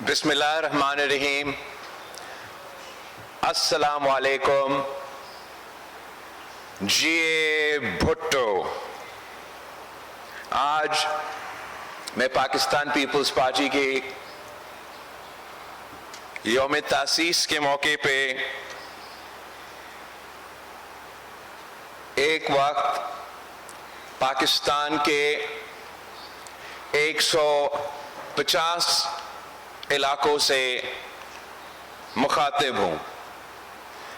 بسم اللہ الرحمن الرحیم۔ السلام علیکم۔ جی بھٹو، آج میں پاکستان پیپلز پارٹی کی یوم تاسیس کے موقع پہ ایک وقت پاکستان کے 150 علاقوں سے مخاطب ہوں۔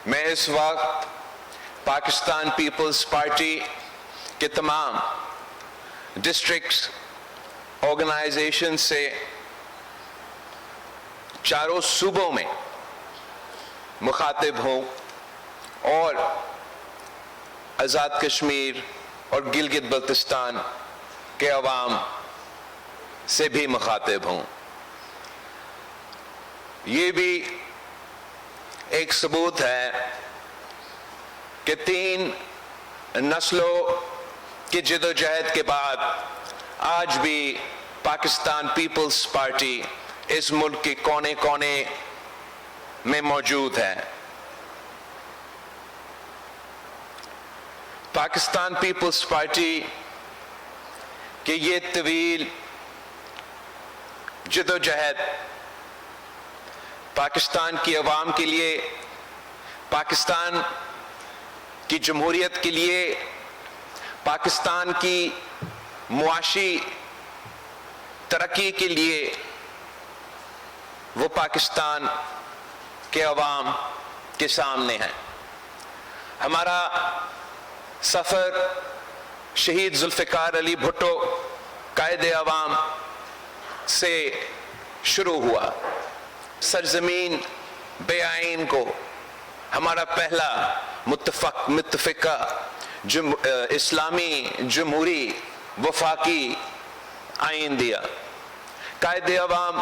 میں اس وقت پاکستان پیپلز پارٹی کے تمام ڈسٹرکٹس آرگنائزیشن سے چاروں صوبوں میں مخاطب ہوں اور آزاد کشمیر اور گلگت بلتستان کے عوام سے بھی مخاطب ہوں۔ یہ بھی ایک ثبوت ہے کہ 3 نسلوں کی جد و جہد کے بعد آج بھی پاکستان پیپلز پارٹی اس ملک کے کونے کونے میں موجود ہے۔ پاکستان پیپلز پارٹی کہ یہ طویل جد و جہد پاکستان کی عوام کے لیے، پاکستان کی جمہوریت کے لیے، پاکستان کی معاشی ترقی کے لیے، وہ پاکستان کے عوام کے سامنے ہے۔ ہمارا سفر شہید ذوالفقار علی بھٹو قائد عوام سے شروع ہوا۔ سرزمین بے آئین کو ہمارا پہلا متفقہ اسلامی جمہوری وفاقی آئین دیا۔ قائد عوام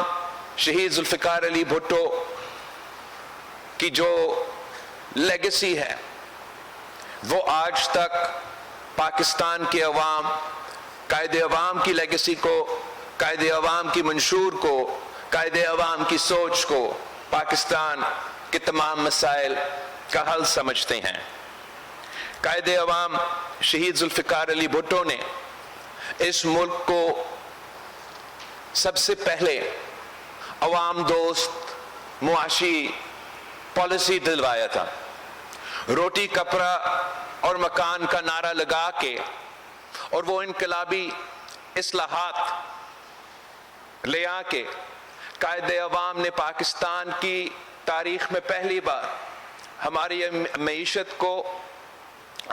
شہید ذوالفقار علی بھٹو کی جو لیگیسی ہے وہ آج تک پاکستان کے عوام، قائد عوام کی لیگیسی کو، قائد عوام کی منشور کو، قائد عوام کی سوچ کو پاکستان کے تمام مسائل کا حل سمجھتے ہیں۔ قائد عوام شہید ذوالفقار علی بھٹو نے اس ملک کو سب سے پہلے عوام دوست معاشی پالیسی دلوایا تھا۔ روٹی کپڑا اور مکان کا نعرہ لگا کے اور وہ انقلابی اصلاحات لے آ کے قائد عوام نے پاکستان کی تاریخ میں پہلی بار ہماری معیشت کو،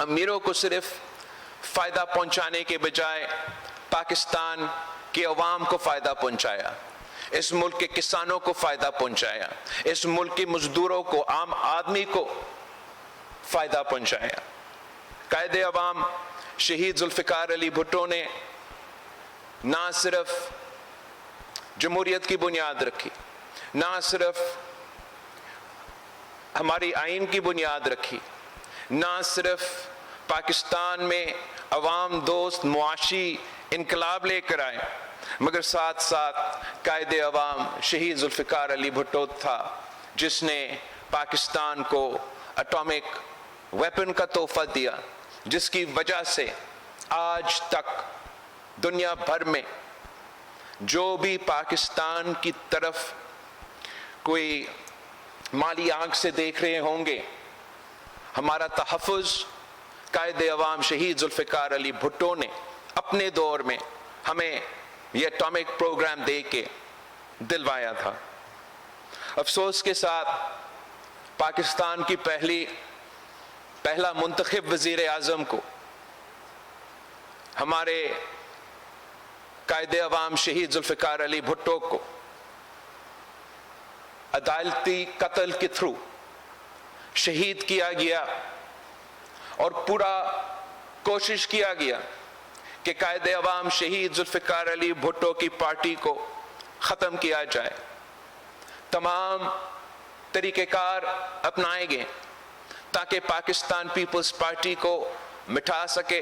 امیروں کو صرف فائدہ پہنچانے کے بجائے پاکستان کے عوام کو فائدہ پہنچایا، اس ملک کے کسانوں کو فائدہ پہنچایا، اس ملک کے مزدوروں کو، عام آدمی کو فائدہ پہنچایا۔ قائد عوام شہید ذوالفقار علی بھٹو نے نہ صرف جمہوریت کی بنیاد رکھی، نہ صرف ہماری آئین کی بنیاد رکھی، نہ صرف پاکستان میں عوام دوست معاشی انقلاب لے کر آئے، مگر ساتھ ساتھ قائد عوام شہید ذوالفقار علی بھٹو تھا جس نے پاکستان کو اٹامک ویپن کا تحفہ دیا، جس کی وجہ سے آج تک دنیا بھر میں جو بھی پاکستان کی طرف کوئی مالی آنکھ سے دیکھ رہے ہوں گے، ہمارا تحفظ قائد عوام شہید ذوالفقار علی بھٹو نے اپنے دور میں ہمیں یہ اٹامک پروگرام دے کے دلوایا تھا۔ افسوس کے ساتھ پاکستان کی پہلا منتخب وزیر اعظم کو ہمارے قائد عوام شہید ذوالفقار علی بھٹو کو عدالتی قتل کے تھرو شہید کیا گیا اور پورا کوشش کیا گیا کہ قائد عوام شہید ذوالفقار علی بھٹو کی پارٹی کو ختم کیا جائے۔ تمام طریقہ کار اپنائے گئے تاکہ پاکستان پیپلز پارٹی کو مٹا سکے،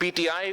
PTI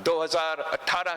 2018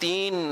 3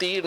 3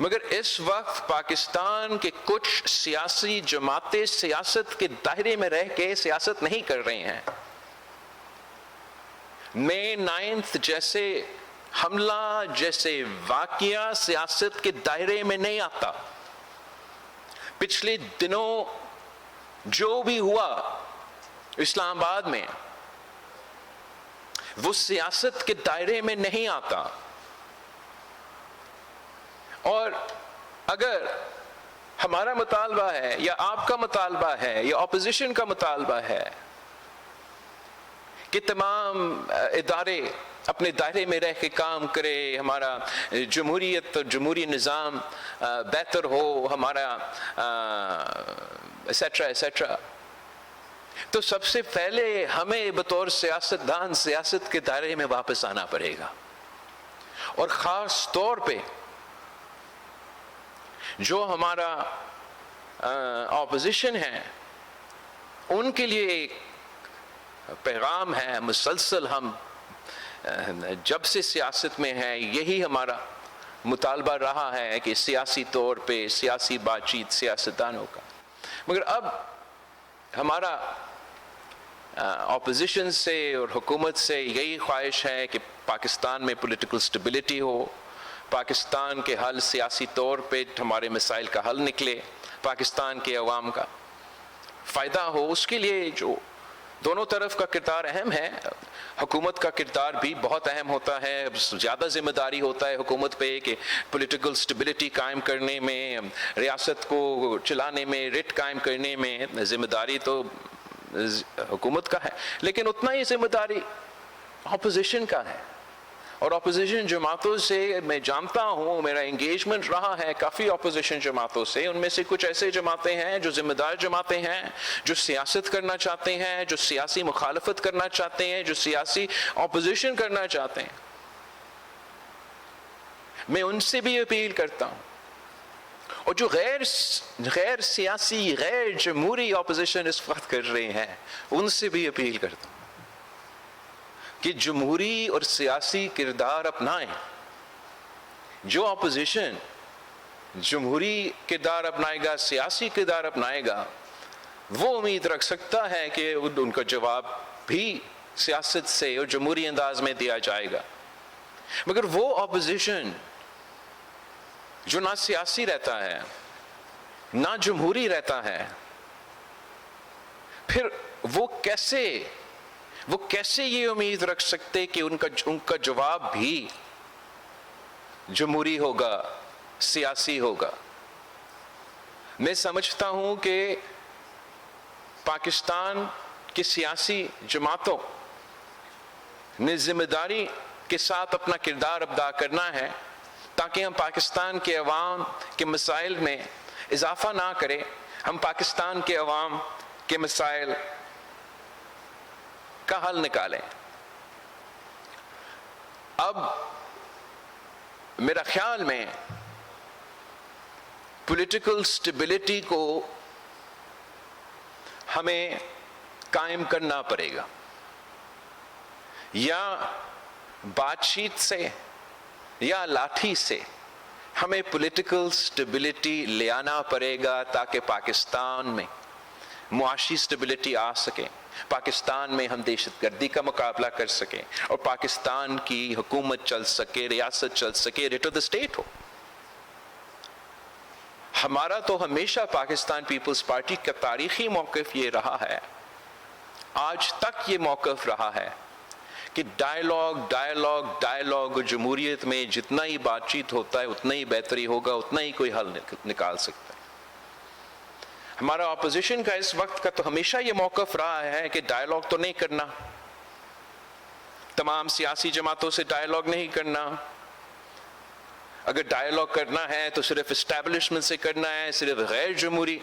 مگر اس وقت پاکستان کے کچھ سیاسی جماعتیں سیاست کے دائرے میں رہ کے سیاست نہیں کر رہی ہیں. مئی 9 جیسے حملہ جیسے واقعہ سیاست کے دائرے میں نہیں آتا. پچھلے دنوں جو بھی ہوا اسلام آباد میں وہ سیاست کے دائرے میں نہیں آتا. اور اگر ہمارا مطالبہ ہے یا آپ کا مطالبہ ہے یا اپوزیشن کا مطالبہ ہے کہ تمام ادارے اپنے دائرے میں رہ کے کام کرے, ہمارا جمہوریت اور جمہوری نظام بہتر ہو, ہمارا ایسیٹرا ایسیٹرا, تو سب سے پہلے ہمیں بطور سیاستدان سیاست کے دائرے میں واپس آنا پڑے گا. اور خاص طور پہ جو ہمارا اپوزیشن ہے ان کے لیے ایک پیغام ہے مسلسل. ہم جب سے سیاست میں ہیں یہی ہمارا مطالبہ رہا ہے کہ سیاسی طور پہ سیاسی بات چیت سیاستدانوں کا. مگر اب ہمارا اپوزیشن سے اور حکومت سے یہی خواہش ہے کہ پاکستان میں پولیٹیکل سٹیبلٹی ہو, پاکستان کے حل سیاسی طور پہ ہمارے مسائل کا حل نکلے, پاکستان کے عوام کا فائدہ ہو. اس کے لیے جو دونوں طرف کا کردار اہم ہے, حکومت کا کردار بھی بہت اہم ہوتا ہے, زیادہ ذمہ داری ہوتا ہے حکومت پہ کہ پولیٹیکل سٹیبلٹی قائم کرنے میں, ریاست کو چلانے میں, ریٹ قائم کرنے میں ذمہ داری تو حکومت کا ہے, لیکن اتنا ہی ذمہ داری اپوزیشن کا ہے. اور اپوزیشن جماعتوں سے میں جانتا ہوں, میرا انگیجمنٹ رہا ہے کافی اپوزیشن جماعتوں سے, ان میں سے کچھ ایسے جماعتیں ہیں جو ذمہ دار جماعتیں ہیں, جو سیاست کرنا چاہتے ہیں, جو سیاسی مخالفت کرنا چاہتے ہیں, جو سیاسی اپوزیشن کرنا چاہتے ہیں. میں ان سے بھی اپیل کرتا ہوں, اور جو غیر سیاسی غیر جمہوری اپوزیشن اس وقت کر رہے ہیں ان سے بھی اپیل کرتا ہوں کہ جمہوری اور سیاسی کردار اپنائیں. جو اپوزیشن جمہوری کردار اپنائے گا, سیاسی کردار اپنائے گا, وہ امید رکھ سکتا ہے کہ ان کا جواب بھی سیاست سے اور جمہوری انداز میں دیا جائے گا. مگر وہ اپوزیشن جو نہ سیاسی رہتا ہے نہ جمہوری رہتا ہے, پھر وہ کیسے یہ امید رکھ سکتے کہ ان کا جواب بھی جمہوری ہوگا, سیاسی ہوگا. میں سمجھتا ہوں کہ پاکستان کی سیاسی جماعتوں نے ذمہ داری کے ساتھ اپنا کردار ادا کرنا ہے تاکہ ہم پاکستان کے عوام کے مسائل میں اضافہ نہ کریں, ہم پاکستان کے عوام کے مسائل کا حل نکالیں. اب میرا خیال میں پولیٹیکل سٹیبلٹی کو ہمیں قائم کرنا پڑے گا, یا بات چیت سے یا لاٹھی سے ہمیں پولیٹیکل سٹیبلٹی لے آنا پڑے گا تاکہ پاکستان میں معاشی سٹیبلٹی آ سکے, پاکستان میں ہم دہشت گردی کا مقابلہ کر سکیں اور پاکستان کی حکومت چل سکے, ریاست چل سکے, ریٹ آف دا اسٹیٹ ہو. ہمارا تو ہمیشہ پاکستان پیپلز پارٹی کا تاریخی موقف یہ رہا ہے, آج تک یہ موقف رہا ہے کہ ڈائیلاگ جمہوریت میں جتنا ہی بات چیت ہوتا ہے اتنا ہی بہتری ہوگا, اتنا ہی کوئی حل نکال سکتا ہے. ہمارا اپوزیشن کا اس وقت کا تو ہمیشہ یہ موقف رہا ہے کہ ڈائیلاگ تو نہیں کرنا, تمام سیاسی جماعتوں سے ڈائیلاگ نہیں کرنا, اگر ڈائیلاگ کرنا ہے تو صرف اسٹیبلشمنٹ سے کرنا ہے, صرف غیر جمہوری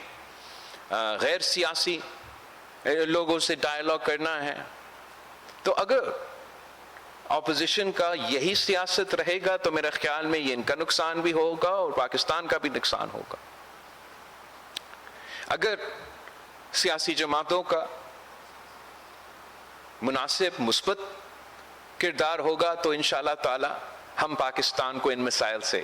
غیر سیاسی لوگوں سے ڈائیلاگ کرنا ہے. تو اگر اپوزیشن کا یہی سیاست رہے گا تو میرے خیال میں یہ ان کا نقصان بھی ہوگا اور پاکستان کا بھی نقصان ہوگا. اگر سیاسی جماعتوں کا مناسب مثبت کردار ہوگا تو انشاءاللہ تعالی ہم پاکستان کو ان مسائل سے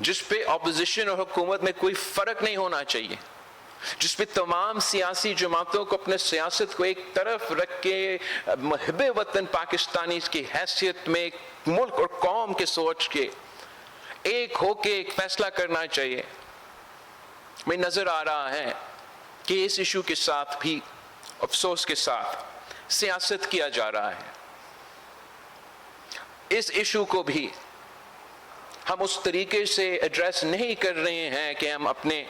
جس پہ اپوزیشن اور حکومت میں کوئی فرق نہیں ہونا چاہیے، جس پہ تمام سیاسی جماعتوں کو اپنے سیاست کو ایک طرف رکھ کے محب وطن پاکستانی کی حیثیت میں ملک اور قوم کے سوچ کے ایک ہو کے ایک فیصلہ کرنا چاہیے. میں نظر آ رہا ہے کہ اس ایشو کے ساتھ بھی افسوس کے ساتھ سیاست کیا جا رہا ہے. اس ایشو کو بھی ہم اس طریقے سے ایڈریس نہیں کر رہے ہیں کہ ہم اپنے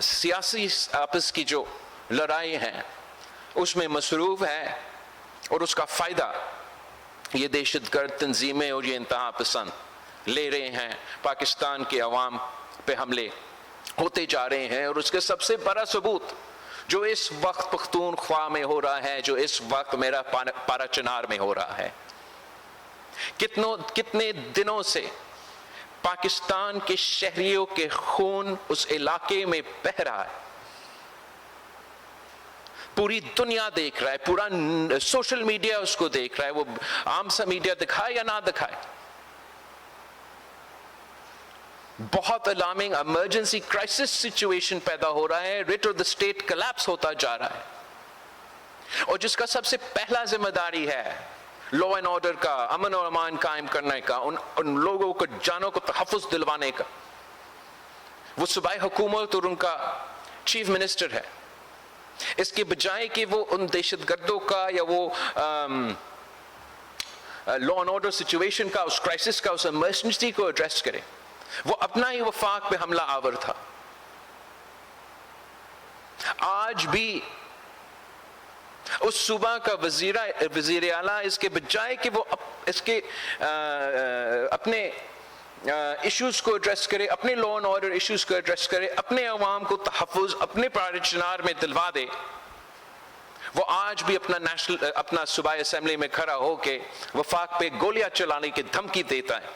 سیاسی آپس کی جو لڑائی ہیں اس میں مصروف ہے، اور اس کا فائدہ یہ دہشت گرد تنظیمیں اور یہ انتہا پسند لے رہے ہیں. پاکستان کے عوام پہ حملے ہوتے جا رہے ہیں، اور اس کا سب سے بڑا ثبوت جو اس وقت پختونخوا میں ہو رہا ہے، جو اس وقت میرا پارا چنار میں ہو رہا ہے. کتنے دنوں سے پاکستان کے شہریوں کے خون اس علاقے میں بہہ رہا ہے. پوری دنیا دیکھ رہا ہے، پورا سوشل میڈیا اس کو دیکھ رہا ہے، وہ عام سا میڈیا دکھائے یا نہ دکھائے. بہت الارمنگ ایمرجنسی کرائسس سچویشن پیدا ہو رہا ہے، rate of the state collapse ہوتا جا رہا ہے، اور جس کا سب سے پہلا ذمہ داری ہے لا اینڈ آرڈر کا، امن اور امان قائم کرنے کا، ان لوگوں کو جانوں کو تحفظ دلوانے کا، وہ صوبائی حکومت اور ان کا چیف منسٹر ہے. اس کے بجائے کہ وہ ان دہشت گردوں کا یا وہ لا اینڈ آرڈر سچویشن کا، اس کرائسس کا، اس ایمرجنسی کو ایڈریس کرے، وہ اپنا ہی وفاق پہ حملہ آور تھا. آج بھی اس صوبہ کا وزیر اعلیٰ اس کے بجائے کہ وہ اس کے اپنے ایشوز کو ایڈریس کرے، اپنے لا اینڈ آرڈر ایشوز کو ایڈریس کرے، اپنے عوام کو تحفظ اپنے پارا چنار میں دلوا دے، وہ آج بھی اپنا صوبائی اسمبلی میں کھڑا ہو کے وفاق پہ گولیاں چلانے کی دھمکی دیتا ہے.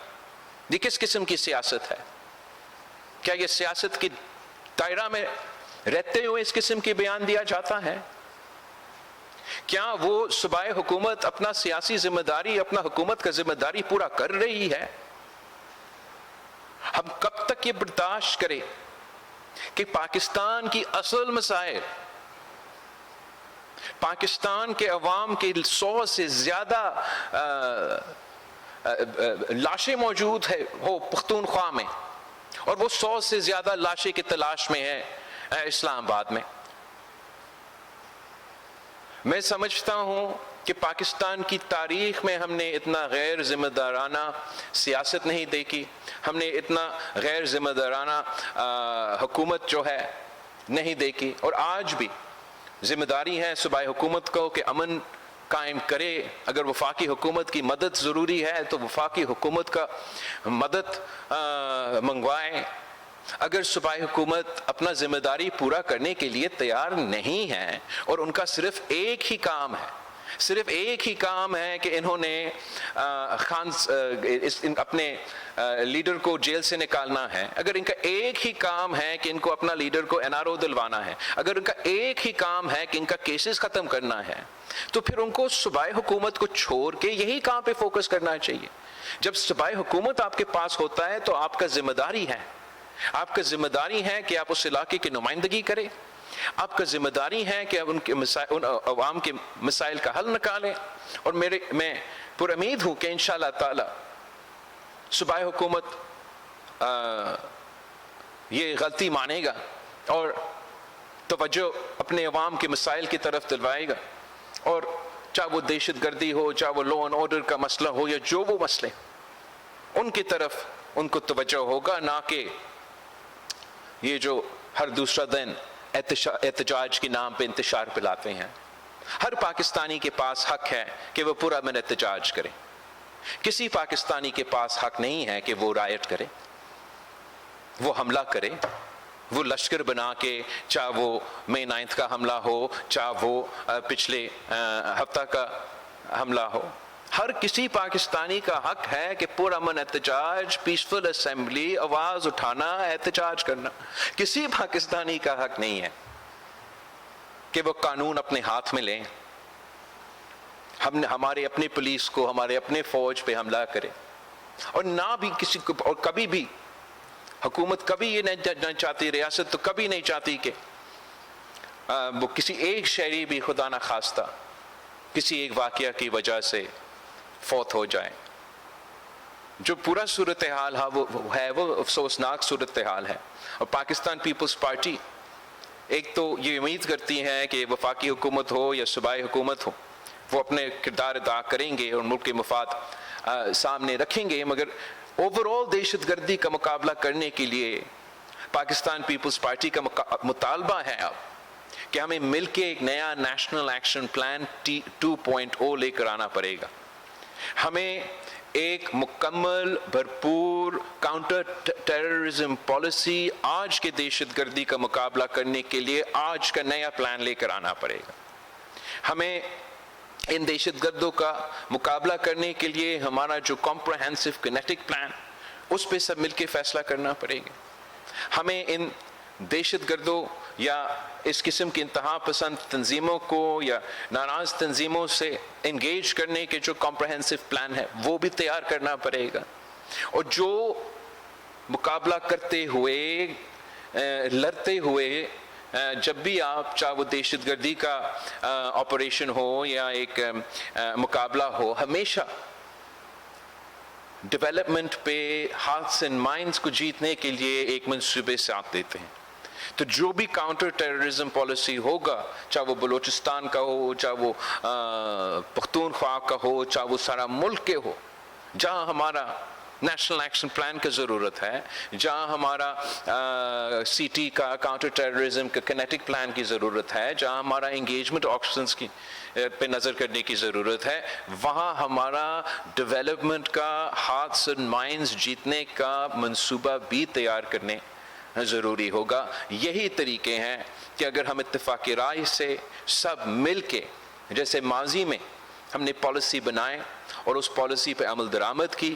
یہ کس قسم کی سیاست ہے؟ کیا یہ سیاست کی دائرہ میں رہتے ہوئے اس قسم کی بیان دیا جاتا ہے؟ کیا وہ صوبائی حکومت اپنا سیاسی ذمہ داری، اپنا حکومت کا ذمہ داری پورا کر رہی ہے؟ ہم کب تک یہ برداشت کریں کہ پاکستان کی اصل مسائل، پاکستان کے عوام کے 100 سے زیادہ لاشیں موجود ہو پختونخوا میں، اور وہ 100 سے زیادہ لاشیں کی تلاش میں ہے اسلام آباد میں. میں سمجھتا ہوں کہ پاکستان کی تاریخ میں ہم نے اتنا غیر ذمہ دارانہ سیاست نہیں دیکھی، ہم نے اتنا غیر ذمہ دارانہ حکومت جو ہے نہیں دیکھی. اور آج بھی ذمہ داری ہے صوبائی حکومت کو کہ امن قائم کرے. اگر وفاقی حکومت کی مدد ضروری ہے تو وفاقی حکومت کا مدد منگوائے. اگر صوبائی حکومت اپنا ذمہ داری پورا کرنے کے لیے تیار نہیں ہے، اور ان کا صرف ایک ہی کام ہے کہ انہوں نے اپنے لیڈر کو جیل سے نکالنا ہے، اگر ان کا ایک ہی کام ہے کہ ان کو اپنا لیڈر کو NRO دلوانا ہے، اگر ان کا ایک ہی کام ہے کہ ان کا کیسز ختم کرنا ہے، تو پھر ان کو صوبائی حکومت کو چھوڑ کے یہی کام پہ فوکس کرنا چاہیے. جب صوبائی حکومت آپ کے پاس ہوتا ہے تو آپ کا ذمہ داری ہے کہ آپ اس علاقے کی نمائندگی کریں. آپ کا ذمہ داری ہے کہ آپ ان عوام کے مسائل کا حل نکالیں. اور میں پر امید ہوں کہ انشاءاللہ تعالی صوبائی حکومت یہ غلطی مانے گا اور توجہ اپنے عوام کے مسائل کی طرف دلوائے گا. اور چاہے وہ دہشت گردی ہو، چاہے وہ لا اینڈ آرڈر کا مسئلہ ہو، یا جو وہ مسئلے، ان کی طرف ان کو توجہ ہوگا، نہ کہ یہ جو ہر دوسرا دن احتجاج کے نام پہ انتشار پھیلاتے ہیں. ہر پاکستانی کے پاس حق ہے کہ وہ پورا من احتجاج کرے. کسی پاکستانی کے پاس حق نہیں ہے کہ وہ رائٹ کرے، وہ حملہ کرے، وہ لشکر بنا کے، چاہے وہ مئی 9 کا حملہ ہو، چاہے وہ پچھلے ہفتہ کا حملہ ہو. ہر کسی پاکستانی کا حق ہے کہ پورا من احتجاج، پیسفل اسمبلی، آواز اٹھانا، احتجاج کرنا. کسی پاکستانی کا حق نہیں ہے کہ وہ قانون اپنے ہاتھ میں لیں، ہمارے اپنے پولیس کو، ہمارے اپنے فوج پہ حملہ کرے، اور نہ بھی کسی کو، اور کبھی بھی حکومت کبھی یہ نہیں چاہتی, ریاست تو کبھی نہیں چاہتی کہ وہ کسی ایک شہری بھی خدا نہ خواستہ کسی ایک واقعہ کی وجہ سے فوت ہو جائے. جو پورا صورتحال ہے وہ افسوسناک صورتحال ہے. اور پاکستان پیپلز پارٹی ایک تو یہ امید کرتی ہے کہ وفاقی حکومت ہو یا صوبائی حکومت ہو, وہ اپنے کردار ادا کریں گے اور ملک کے مفاد سامنے رکھیں گے, مگر اوور آل دہشت گردی کا مقابلہ کرنے کے لیے پاکستان پیپلز پارٹی کا مطالبہ ہے اب کہ ہمیں مل کے ایک نیا نیشنل ایکشن پلان 2.0 لے کر آنا پڑے گا. ہمیں ایک مکمل بھرپور کاؤنٹر ٹیررزم پالیسی آج کے دہشت گردی کا مقابلہ کرنے کے لیے آج کا نیا پلان لے کر آنا پڑے گا. ہمیں ان دہشت گردوں کا مقابلہ کرنے کے لیے ہمارا جو کمپریہنسو کینیٹک پلان, اس پہ سب مل کے فیصلہ کرنا پڑے گا. ہمیں ان دہشت گردوں یا اس قسم کی انتہا پسند تنظیموں کو یا ناراض تنظیموں سے انگیج کرنے کے جو کمپریہنسو پلان ہے وہ بھی تیار کرنا پڑے گا. اور جو مقابلہ کرتے ہوئے لڑتے ہوئے جب بھی آپ, چاہے وہ دہشت گردی کا آپریشن ہو یا ایک مقابلہ ہو, ہمیشہ ڈیولپمنٹ پہ ہارٹس اینڈ مائنڈس کو جیتنے کے لیے ایک منصوبے ساتھ دیتے ہیں. تو جو بھی کاؤنٹر ٹیررزم پالیسی ہوگا, چاہے وہ بلوچستان کا ہو, چاہے وہ پختونخوا کا ہو, چاہے وہ سارا ملک کے ہو, جہاں ہمارا نیشنل ایکشن پلان کی ضرورت ہے, جہاں ہمارا سی ٹی کا کاؤنٹر ٹیررزم کا کینیٹک پلان کی ضرورت ہے, جہاں ہمارا انگیجمنٹ آپشنز کی پہ نظر کرنے کی ضرورت ہے, وہاں ہمارا ڈیولپمنٹ کا ہارٹس اینڈ مائنڈز جیتنے کا منصوبہ بھی تیار کرنے ضروری ہوگا. یہی طریقے ہیں کہ اگر ہم اتفاق رائے سے سب مل کے, جیسے ماضی میں ہم نے پالیسی بنائے اور اس پالیسی پہ عمل درآمد کی,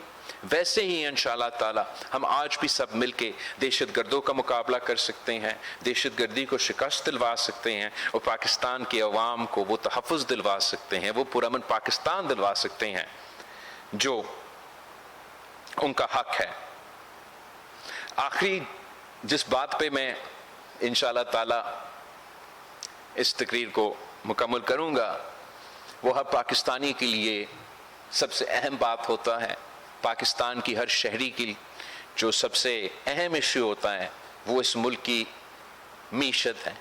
ویسے ہی انشاءاللہ تعالی ہم آج بھی سب مل کے دہشت گردوں کا مقابلہ کر سکتے ہیں, دہشت گردی کو شکست دلوا سکتے ہیں اور پاکستان کے عوام کو وہ تحفظ دلوا سکتے ہیں, وہ پرامن پاکستان دلوا سکتے ہیں جو ان کا حق ہے. آخری جس بات پہ میں انشاءاللہ تعالی اس تقریر کو مکمل کروں گا وہ ہر پاکستانی کے لیے سب سے اہم بات ہوتا ہے. پاکستان کی ہر شہری کی جو سب سے اہم ایشو ہوتا ہے وہ اس ملک کی معیشت ہے.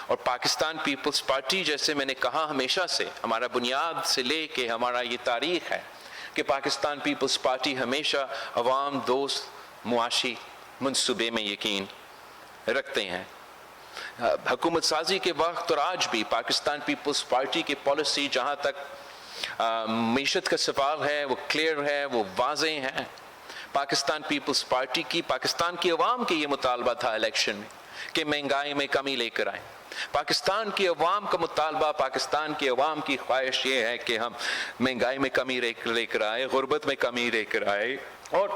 اور پاکستان پیپلز پارٹی, جیسے میں نے کہا, ہمیشہ سے ہمارا بنیاد سے لے کے ہمارا یہ تاریخ ہے کہ پاکستان پیپلز پارٹی ہمیشہ عوام دوست معاشی منصوبے میں یقین رکھتے ہیں. حکومت سازی کے وقت اور آج بھی پاکستان پیپلز پارٹی کی پالیسی جہاں تک معیشت کا سوال ہے وہ کلیئر ہے, وہ واضح ہے. پاکستان پیپلز پارٹی کی, پاکستان کی عوام کی یہ مطالبہ تھا الیکشن میں کہ مہنگائی میں کمی لے کر آئیں. پاکستان کی عوام کا مطالبہ, پاکستان کی عوام کی خواہش یہ ہے کہ ہم مہنگائی میں کمی لے کر آئے, غربت میں کمی لے کر آئے. اور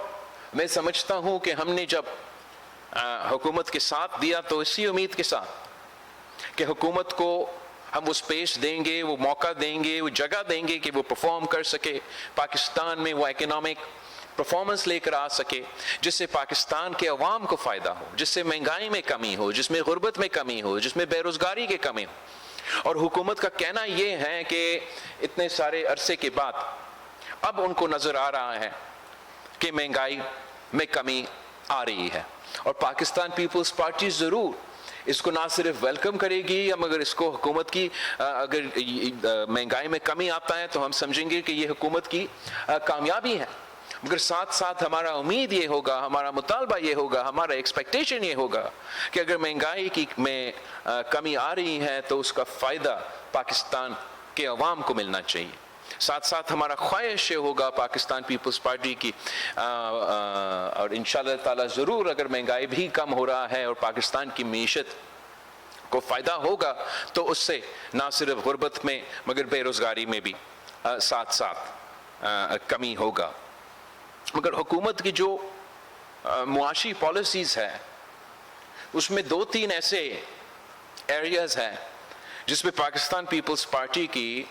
میں سمجھتا ہوں کہ ہم نے جب حکومت کے ساتھ دیا تو اسی امید کے ساتھ کہ حکومت کو ہم وہ سپیس دیں گے, وہ موقع دیں گے, وہ جگہ دیں گے کہ وہ پرفارم کر سکے, پاکستان میں وہ اکنامک پرفارمنس لے کر آ سکے جس سے پاکستان کے عوام کو فائدہ ہو, جس سے مہنگائی میں کمی ہو, جس میں غربت میں کمی ہو, جس میں بے روزگاری کی کمی ہو. اور حکومت کا کہنا یہ ہے کہ اتنے سارے عرصے کے بعد اب ان کو نظر آ رہا ہے کہ مہنگائی میں کمی آ رہی ہے, اور پاکستان پیپلز پارٹی ضرور اس کو نہ صرف ویلکم کرے گی, مگر اس کو حکومت کی اگر مہنگائی میں کمی آتا ہے تو ہم سمجھیں گے کہ یہ حکومت کی کامیابی ہے. مگر ساتھ ساتھ ہمارا امید یہ ہوگا, ہمارا مطالبہ یہ ہوگا, ہمارا ایکسپیکٹیشن یہ ہوگا کہ اگر مہنگائی کی میں کمی آ رہی ہے تو اس کا فائدہ پاکستان کے عوام کو ملنا چاہیے. ساتھ ساتھ ہمارا خواہش یہ ہوگا پاکستان پیپلز پارٹی کی, اور انشاءاللہ تعالی ضرور اگر مہنگائی بھی کم ہو رہا ہے اور پاکستان کی معیشت کو فائدہ ہوگا تو اس سے نہ صرف غربت میں مگر بے روزگاری میں بھی ساتھ ساتھ کمی ہوگا. مگر حکومت کی جو معاشی پالیسیز ہے اس میں 2-3 ایسے ایریاز ہیں جس میں پاکستان پیپلز پارٹی کی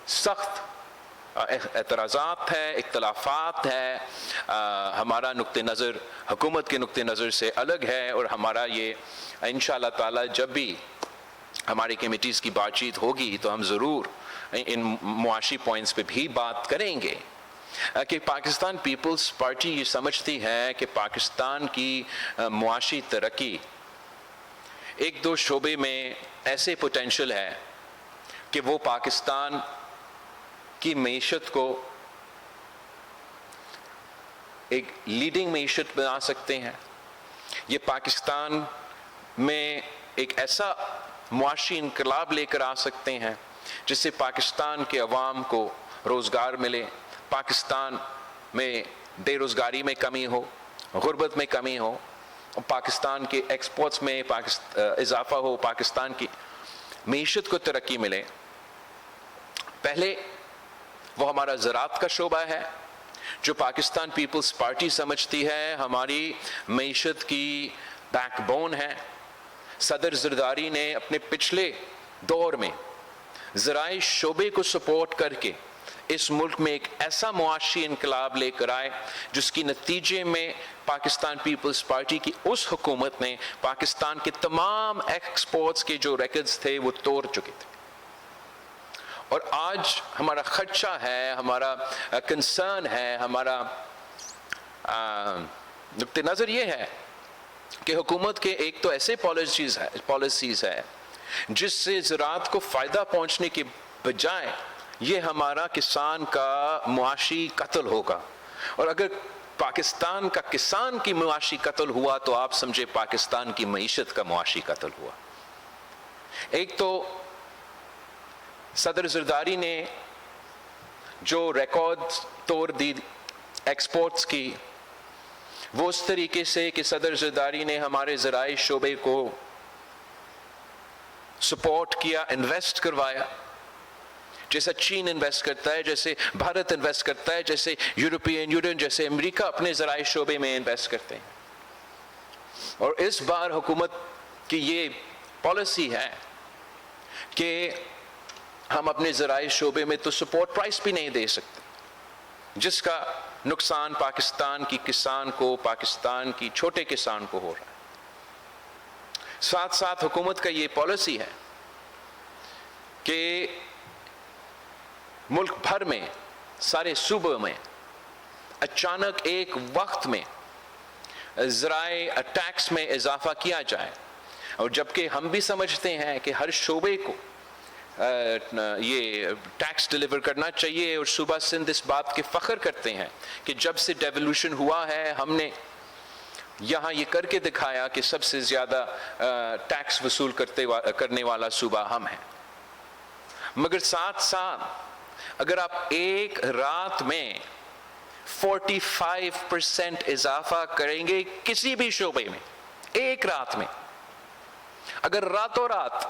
سخت اعتراضات ہے، اختلافات ہے، ہمارا نقطہ نظر حکومت کے نقطہ نظر سے الگ ہے، اور ہمارا یہ انشاءاللہ تعالی جب بھی ہماری کمیٹیز کی بات چیت ہوگی تو ہم ضرور ان معاشی پوائنٹس پہ بھی بات کریں گے کہ پاکستان پیپلز پارٹی یہ سمجھتی ہے کہ پاکستان کی معاشی ترقی ایک دو شعبے میں ایسے پوٹینشل ہے کہ وہ پاکستان کی معیشت کو ایک لیڈنگ معیشت بنا سکتے ہیں. یہ پاکستان میں ایک ایسا معاشی انقلاب لے کر آ سکتے ہیں جس سے پاکستان کے عوام کو روزگار ملے، پاکستان میں بے روزگاری میں کمی ہو، غربت میں کمی ہو، پاکستان کے ایکسپورٹس میں اضافہ ہو، پاکستان کی معیشت کو ترقی ملے. پہلے وہ ہمارا زراعت کا شعبہ ہے جو پاکستان پیپلز پارٹی سمجھتی ہے ہماری معیشت کی بیک بون ہے. صدر زرداری نے اپنے پچھلے دور میں زرعی شعبے کو سپورٹ کر کے اس ملک میں ایک ایسا معاشی انقلاب لے کر آئے جس کی نتیجے میں پاکستان پیپلز پارٹی کی اس حکومت نے پاکستان کے تمام ایکسپورٹس کے جو ریکارڈز تھے وہ توڑ چکے تھے. اور آج ہمارا خدشہ ہے، ہمارا کنسرن ہے، ہمارا نقطہ نظر یہ ہے کہ حکومت کے ایک تو ایسے پالیسیز ہے جس سے زراعت کو فائدہ پہنچنے کے بجائے یہ ہمارا کسان کا معاشی قتل ہوگا. اور اگر پاکستان کا کسان کی معاشی قتل ہوا تو آپ سمجھے پاکستان کی معیشت کا معاشی قتل ہوا. ایک تو صدر زرداری نے جو ریکارڈ توڑ دی ایکسپورٹس کی، وہ اس طریقے سے کہ صدر زرداری نے ہمارے زرعی شعبے کو سپورٹ کیا، انویسٹ کروایا، جیسا چین انویسٹ کرتا ہے، جیسے بھارت انویسٹ کرتا ہے، جیسے یورپین یونین، جیسے امریکہ اپنے زرعی شعبے میں انویسٹ کرتے ہیں. اور اس بار حکومت کی یہ پالیسی ہے کہ ہم اپنے زرعی شعبے میں تو سپورٹ پرائس بھی نہیں دے سکتے، جس کا نقصان پاکستان کی کسان کو، پاکستان کی چھوٹے کسان کو ہو رہا ہے. ساتھ ساتھ حکومت کا یہ پالیسی ہے کہ ملک بھر میں سارے صوبوں میں اچانک ایک وقت میں زرعی ٹیکس میں اضافہ کیا جائے، اور جبکہ ہم بھی سمجھتے ہیں کہ ہر شعبے کو یہ ٹیکس ڈیلیور کرنا چاہیے، اور صوبہ سندھ اس بات کے فخر کرتے ہیں کہ جب سے ڈیولوشن ہوا ہے ہم نے یہاں یہ کر کے دکھایا کہ سب سے زیادہ ٹیکس وصول کرنے والا صوبہ ہم ہیں. مگر ساتھ ساتھ اگر آپ ایک رات میں 45% اضافہ کریں گے کسی بھی شعبے میں، ایک رات میں اگر راتوں رات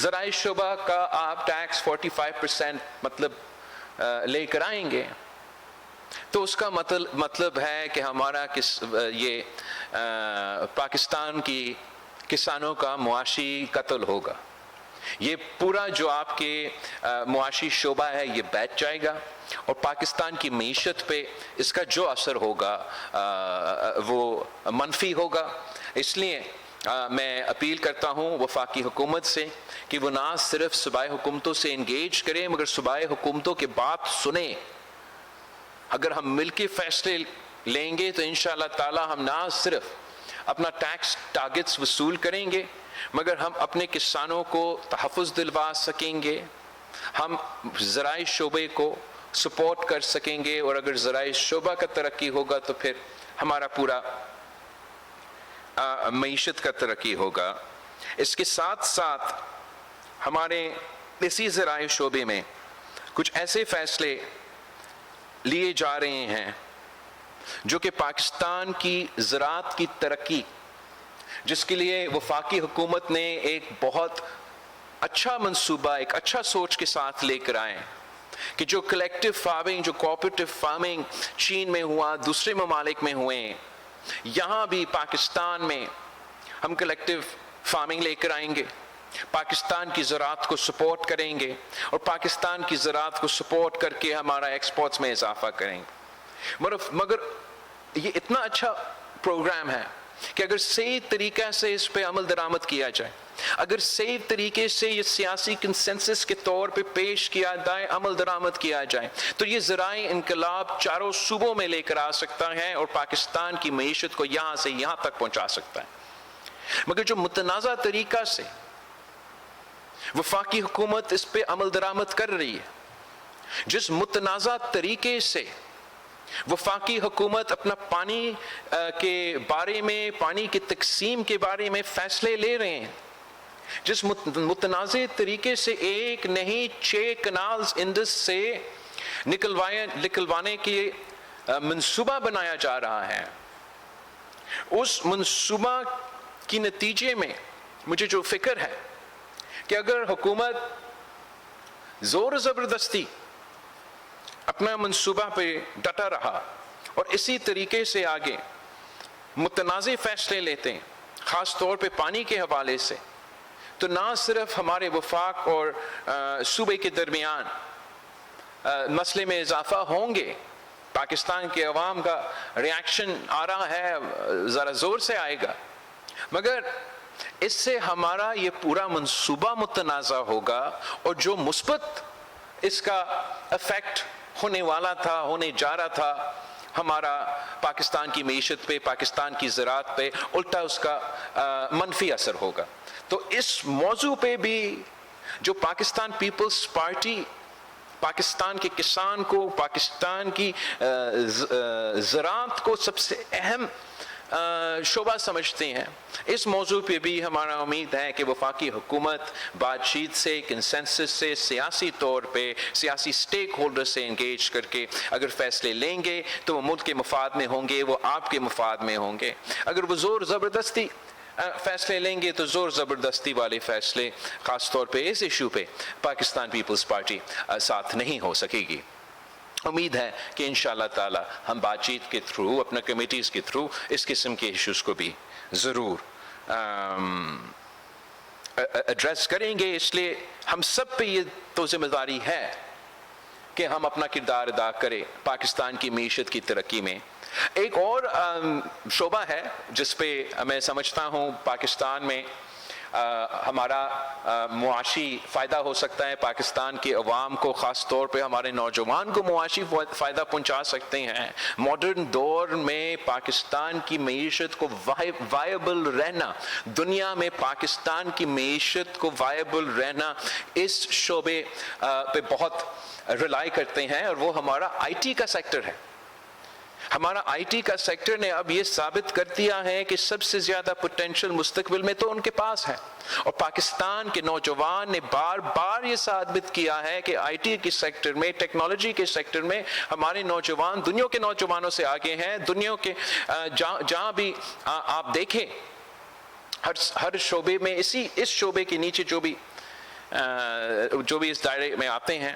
زرعی شعبہ کا آپ ٹیکس 45% مطلب لے کر آئیں گے تو اس کا مطلب ہے کہ ہمارا یہ پاکستان کی کسانوں کا معاشی قتل ہوگا. یہ پورا جو آپ کے معاشی شعبہ ہے یہ بیٹھ جائے گا، اور پاکستان کی معیشت پہ اس کا جو اثر ہوگا وہ منفی ہوگا. اس لیے میں اپیل کرتا ہوں وفاقی حکومت سے کہ وہ نہ صرف صوبائی حکومتوں سے انگیج کریں مگر صوبائی حکومتوں کی بات سنیں. اگر ہم مل کے فیصلے لیں گے تو انشاءاللہ تعالی ہم نہ صرف اپنا ٹیکس ٹارگٹس وصول کریں گے مگر ہم اپنے کسانوں کو تحفظ دلوا سکیں گے، ہم زرعی شعبے کو سپورٹ کر سکیں گے، اور اگر زرعی شعبہ کا ترقی ہوگا تو پھر ہمارا پورا معیشت کا ترقی ہوگا. اس کے ساتھ ساتھ ہمارے اسی زرعی شعبے میں کچھ ایسے فیصلے لیے جا رہے ہیں جو کہ پاکستان کی زراعت کی ترقی، جس کے لیے وفاقی حکومت نے ایک بہت اچھا منصوبہ، ایک اچھا سوچ کے ساتھ لے کر آئے کہ جو کلیکٹیو فارمنگ، جو کوآپریٹو فارمنگ چین میں ہوا، دوسرے ممالک میں ہوئے، یہاں بھی پاکستان میں ہم کلیکٹیو فارمنگ لے کر آئیں گے. پاکستان کی زراعت کو سپورٹ کریں گے اور پاکستان کی زراعت کو سپورٹ کر کے ہمارا ایکسپورٹس میں اضافہ کریں گے. مگر یہ اتنا اچھا پروگرام ہے کہ اگر صحیح طریقہ سے اس پہ عمل درآمد کیا جائے، اگر صحیح طریقے سے یہ سیاسی کنسنسس کے طور پہ پیش کیا جائے، عمل درآمد کیا جائے، تو یہ ذرائع انقلاب چاروں صوبوں میں لے کر آ سکتا ہے اور پاکستان کی معیشت کو یہاں سے یہاں تک پہنچا سکتا ہے. مگر جو متنازع طریقہ سے وفاقی حکومت اس پہ عمل درآمد کر رہی ہے، جس متنازع طریقے سے وفاقی حکومت اپنا پانی کے بارے میں، پانی کی تقسیم کے بارے میں فیصلے لے رہے ہیں، جس متنازع طریقے سے ایک نہیں 6 کنالز انڈس سے نکلوانے کے منصوبہ بنایا جا رہا ہے، اس منصوبہ کی نتیجے میں مجھے جو فکر ہے کہ اگر حکومت زور زبردستی اپنا منصوبہ پہ ڈٹا رہا اور اسی طریقے سے آگے متنازع فیصلے لیتے ہیں، خاص طور پہ پانی کے حوالے سے، تو نہ صرف ہمارے وفاق اور صوبے کے درمیان مسئلے میں اضافہ ہوں گے، پاکستان کے عوام کا ریاکشن آ رہا ہے، ذرا زور سے آئے گا، مگر اس سے ہمارا یہ پورا منصوبہ متنازع ہوگا اور جو مثبت اس کا افیکٹ ہونے والا تھا، ہونے جا رہا تھا ہمارا پاکستان کی معیشت پہ، پاکستان کی زراعت پہ، الٹا اس کا منفی اثر ہوگا. تو اس موضوع پہ بھی جو پاکستان پیپلز پارٹی پاکستان کے کسان کو، پاکستان کی زراعت کو سب سے اہم شعبہ سمجھتے ہیں، اس موضوع پہ بھی ہمارا امید ہے کہ وفاقی حکومت بات چیت سے، کنسنسس سے، سیاسی طور پہ سیاسی سٹیک ہولڈر سے انگیج کر کے اگر فیصلے لیں گے تو وہ ملک کے مفاد میں ہوں گے، وہ آپ کے مفاد میں ہوں گے. اگر وہ زور زبردستی فیصلے لیں گے تو زور زبردستی والے فیصلے خاص طور پہ اس ایشو پہ پاکستان پیپلز پارٹی ساتھ نہیں ہو سکے گی. امید ہے کہ انشاءاللہ تعالی ہم بات چیت کے تھرو، اپنا کمیٹیز کے تھرو اس قسم کے ایشوز کو بھی ضرور ایڈریس کریں گے. اس لیے ہم سب پہ یہ تو ذمہ داری ہے کہ ہم اپنا کردار ادا کریں پاکستان کی معیشت کی ترقی میں. ایک اور شعبہ ہے جس پہ میں سمجھتا ہوں پاکستان میں ہمارا معاشی فائدہ ہو سکتا ہے، پاکستان کے عوام کو، خاص طور پہ ہمارے نوجوان کو معاشی فائدہ پہنچا سکتے ہیں. ماڈرن دور میں پاکستان کی معیشت کو وائبل رہنا، دنیا میں پاکستان کی معیشت کو وائبل رہنا، اس شعبے پہ بہت ریلائی کرتے ہیں، اور وہ ہمارا آئی ٹی کا سیکٹر ہے. ہمارا آئی ٹی کا سیکٹر نے اب یہ ثابت کر دیا ہے کہ سب سے زیادہ پوٹینشل مستقبل میں تو ان کے پاس ہے، اور پاکستان کے نوجوان نے بار بار یہ ثابت کیا ہے کہ آئی ٹی کے سیکٹر میں، ٹیکنالوجی کے سیکٹر میں ہمارے نوجوان دنیا کے نوجوانوں سے آگے ہیں. دنیا کے جہاں بھی آپ دیکھیں ہر شعبے میں، اس شعبے کے نیچے جو بھی اس دائرے میں آتے ہیں